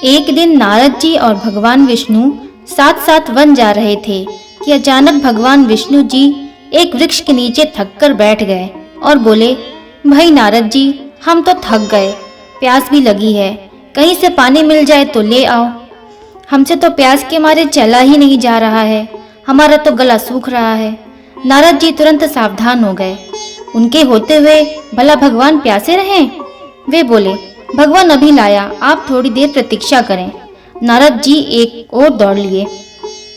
एक दिन नारद जी और भगवान विष्णु साथ साथ वन जा रहे थे कि अचानक भगवान विष्णु जी एक वृक्ष के नीचे थककर बैठ गए और बोले, भाई नारद जी, हम तो थक गए, प्यास भी लगी है, कहीं से पानी मिल जाए तो ले आओ। हमसे तो प्यास के मारे चला ही नहीं जा रहा है, हमारा तो गला सूख रहा है। नारद जी तुरंत सावधान हो गए। उनके होते हुए भला भगवान प्यासे रहें? वे बोले, भगवान अभी लाया, आप थोड़ी देर प्रतीक्षा करें। नारद जी एक ओर दौड़ लिए।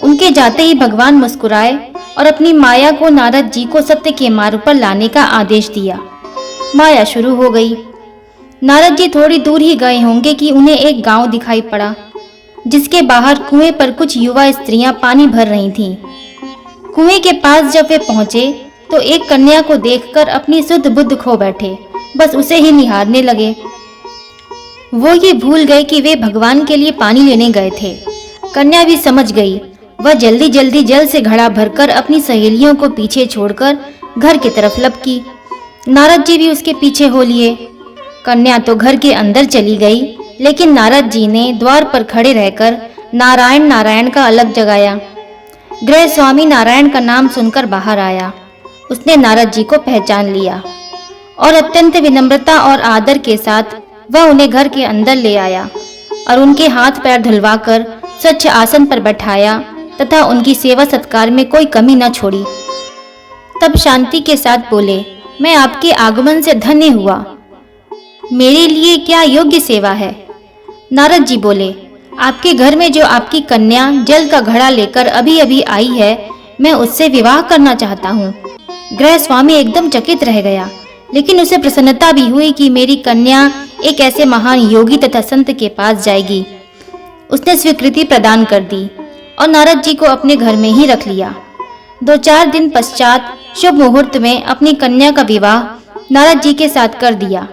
उनके जाते ही भगवान मुस्कुराए और अपनी माया को नारद जी को सत्य के मार्ग पर लाने का आदेश दिया। माया शुरू हो गई। नारद जी थोड़ी दूर ही गए होंगे कि उन्हें एक गांव दिखाई पड़ा, जिसके बाहर कुएं पर कुछ युवा स्त्रियां पानी भर रही थीं। कुएं के पास जब वे पहुंचे तो एक कन्या को देखकर अपनी सुध बुद्ध खो बैठे, बस उसे ही निहारने लगे। वो ये भूल गए कि वे भगवान के लिए पानी लेने गए थे। कन्या भी समझ गई। वह जल्दी जल्दी जल से घड़ा भरकर अपनी सहेलियों को पीछे छोड़कर घर की तरफ लपकी। नारद जी भी उसके पीछे हो लिए। कन्या तो घर के अंदर चली गई, लेकिन नारद जी ने द्वार पर खड़े रहकर नारायण नारायण का अलग जगाया। गृह स्वामी नारायण का नाम सुनकर बाहर आया। उसने नारद जी को पहचान लिया और अत्यंत विनम्रता और आदर के साथ वह उन्हें घर के अंदर ले आया और उनके हाथ पैर धुलवाकर स्वच्छ आसन पर बैठाया तथा उनकी सेवा सत्कार में कोई कमी न छोड़ी। तब शांति के साथ बोले, मैं आपके आगमन से धन्य हुआ। मेरे लिए क्या योग्य सेवा है? नारद जी बोले, आपके घर में जो आपकी कन्या जल का घड़ा लेकर अभी अभी आई है, मैं उससे विवाह करना चाहता हूँ। गृह स्वामी एकदम चकित रह गया, लेकिन उसे प्रसन्नता भी हुई कि मेरी कन्या एक ऐसे महान योगी तथा संत के पास जाएगी। उसने स्वीकृति प्रदान कर दी और नारद जी को अपने घर में ही रख लिया। 2-4 दिन पश्चात शुभ मुहूर्त में अपनी कन्या का विवाह नारद जी के साथ कर दिया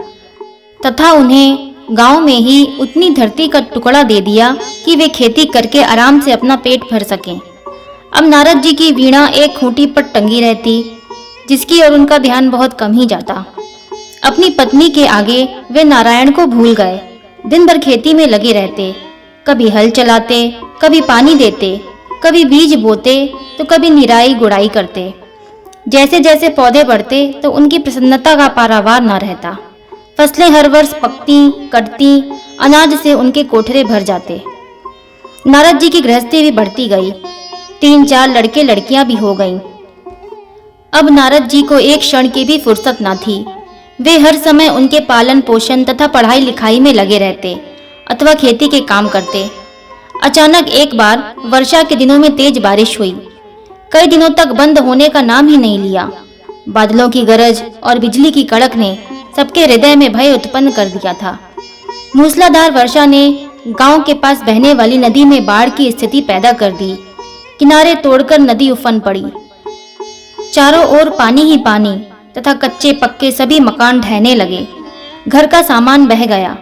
तथा उन्हें गांव में ही उतनी धरती का टुकड़ा दे दिया कि वे खेती करके आराम से अपना पेट भर सकें। अब नारद जी की वीणा एक खूंटी पर टंगी रहती, जिसकी ओर उनका ध्यान बहुत कम ही जाता। अपनी पत्नी के आगे वे नारायण को भूल गए। दिन भर खेती में लगे रहते, कभी हल चलाते, कभी पानी देते, कभी बीज बोते तो कभी निराई गुड़ाई करते। जैसे जैसे पौधे बढ़ते तो उनकी प्रसन्नता का पारावार न रहता। फसलें हर वर्ष पकती, कटती, अनाज से उनके कोठरे भर जाते। नारद जी की गृहस्थी भी बढ़ती गई। 3-4 लड़के लड़कियां भी हो गईं। अब नारद जी को एक क्षण की भी फुर्सत न थी। वे हर समय उनके पालन पोषण तथा पढ़ाई लिखाई में लगे रहते अथवा खेती के काम करते। अचानक एक बार वर्षा के दिनों में तेज बारिश हुई। कई दिनों तक बंद होने का नाम ही नहीं लिया। बादलों की गरज और बिजली की कड़क ने सबके हृदय में भय उत्पन्न कर दिया था। मूसलाधार वर्षा ने गांव के पास बहने वाली नदी में बाढ़ की स्थिति पैदा कर दी। किनारे तोड़कर नदी उफन पड़ी। चारों ओर पानी ही पानी तथा कच्चे पक्के सभी मकान ढहने लगे। घर का सामान बह गया,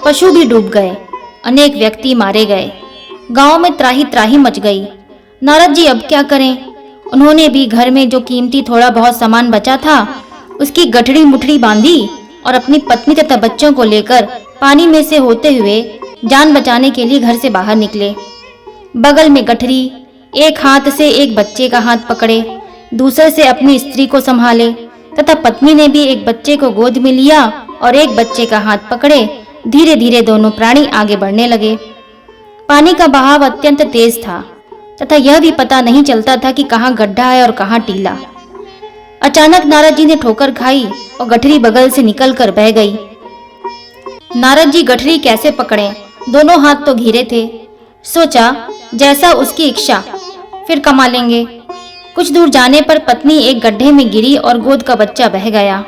पशु भी डूब गए, अनेक व्यक्ति मारे गए। गांव में त्राही त्राही मच गई। नारद जी अब क्या करें? उन्होंने भी घर में जो कीमती थोड़ा बहुत सामान बचा था उसकी गठड़ी मुठड़ी बांधी और अपनी पत्नी तथा बच्चों को लेकर पानी में से होते हुए जान बचाने के लिए घर से बाहर निकले। बगल में गठरी, एक हाथ से एक बच्चे का हाथ पकड़े, दूसरे से अपनी स्त्री को संभाले तथा पत्नी ने भी एक बच्चे को गोद में लिया और एक बच्चे का हाथ पकड़े धीरे धीरे दोनों प्राणी आगे बढ़ने लगे। पानी का बहाव अत्यंत तेज था तथा यह भी पता नहीं चलता था कि कहाँ गड्ढा है और कहाँ टीला। अचानक नारद जी ने ठोकर खाई और गठरी बगल से निकलकर बह गई। नारद जी गठरी कैसे पकड़ें? दोनों हाथ तो घिरे थे। सोचा जैसा उसकी इच्छा, फिर कमा लेंगे। कुछ दूर जाने पर पत्नी एक गड्ढे में गिरी और गोद का बच्चा बह गया।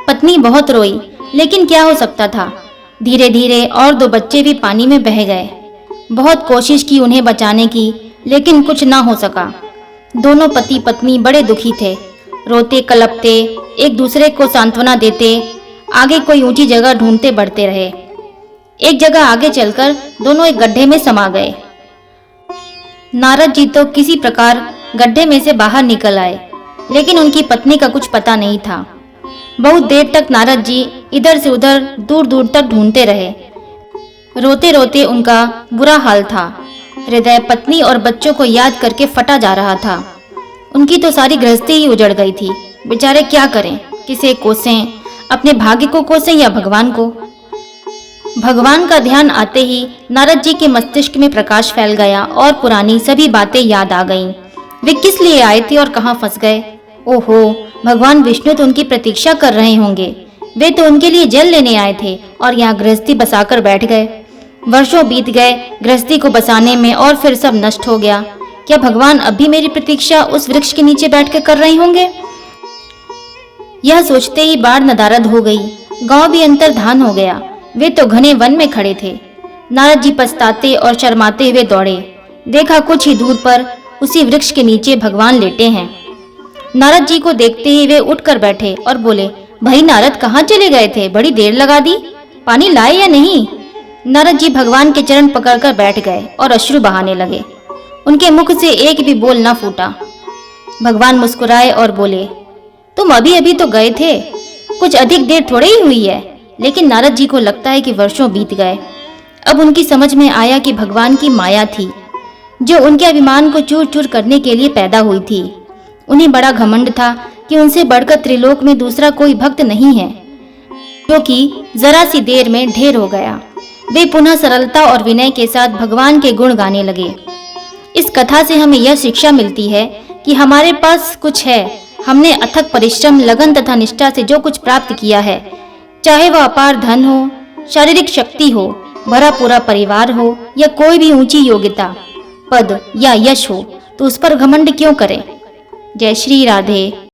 पत्नी बहुत रोई, लेकिन क्या हो सकता था। धीरे धीरे और 2 बच्चे भी पानी में बह गए। बहुत कोशिश की उन्हें बचाने की, लेकिन कुछ ना हो सका। दोनों पति पत्नी बड़े दुखी थे। रोते कलपते एक दूसरे को सांत्वना देते आगे कोई ऊंची जगह ढूंढते बढ़ते रहे। एक जगह आगे चलकर दोनों एक गड्ढे में समा गए। नारद जी तो किसी प्रकार गड्ढे में से बाहर निकल आए, लेकिन उनकी पत्नी का कुछ पता नहीं था। बहुत देर तक नारद जी इधर से उधर दूर दूर तक ढूंढते रहे। रोते रोते उनका बुरा हाल था। हृदय पत्नी और बच्चों को याद करके फटा जा रहा था। उनकी तो सारी गृहस्थी ही उजड़ गई थी। बेचारे क्या करें, किसे कोसें, अपने भाग्य को कोसें या भगवान को। भगवान का ध्यान आते ही नारद जी के मस्तिष्क में प्रकाश फैल गया और पुरानी सभी बातें याद आ गईं। वे किस लिए आए थे और कहाँ फंस गए। ओहो, भगवान विष्णु तो उनकी प्रतीक्षा कर रहे होंगे। वे तो उनके लिए जल लेने आए थे और यहाँ गृहस्थी बसाकर बैठ गए। वर्षों बीत गए गृहस्थी को बसाने में और फिर सब नष्ट हो गया। क्या भगवान अब भी मेरी प्रतीक्षा उस वृक्ष के नीचे बैठकर कर रहे होंगे। यह सोचते ही बाढ़ नदारद हो गई। गांव भी अंतर्धान हो गया। वे तो घने वन में खड़े थे। नारद जी पछताते और शर्माते हुए दौड़े। देखा कुछ ही दूर पर उसी वृक्ष के नीचे भगवान लेटे हैं। नारद जी को देखते ही वे उठकर बैठे और बोले, भाई नारद, कहाँ चले गए थे? बड़ी देर लगा दी, पानी लाए या नहीं? नारद जी भगवान के चरण पकड़कर बैठ गए और अश्रु बहाने लगे। उनके मुख से एक भी बोल न फूटा। भगवान मुस्कुराए और बोले, तुम अभी अभी तो गए थे, कुछ अधिक देर थोड़ी ही हुई है। लेकिन नारद जी को लगता है कि वर्षों बीत गए। अब उनकी समझ में आया कि भगवान की माया थी जो उनके अभिमान को चूर चूर करने के लिए पैदा हुई थी। उन्हें बड़ा घमंड था कि उनसे बढ़कर त्रिलोक में दूसरा कोई भक्त नहीं है, क्योंकि जरा सी देर में ढेर हो गया। वे पुनः सरलता और विनय के साथ भगवान के गुण गाने लगे। इस कथा से हमें यह शिक्षा मिलती है कि हमारे पास कुछ है, हमने अथक परिश्रम, लगन तथा निष्ठा से जो कुछ प्राप्त किया है, चाहे वह अपार धन हो, शारीरिक शक्ति हो, भरा पूरा परिवार हो या कोई भी ऊंची योग्यता, पद या यश हो, तो उस पर घमंड क्यों करें। जय श्री राधे।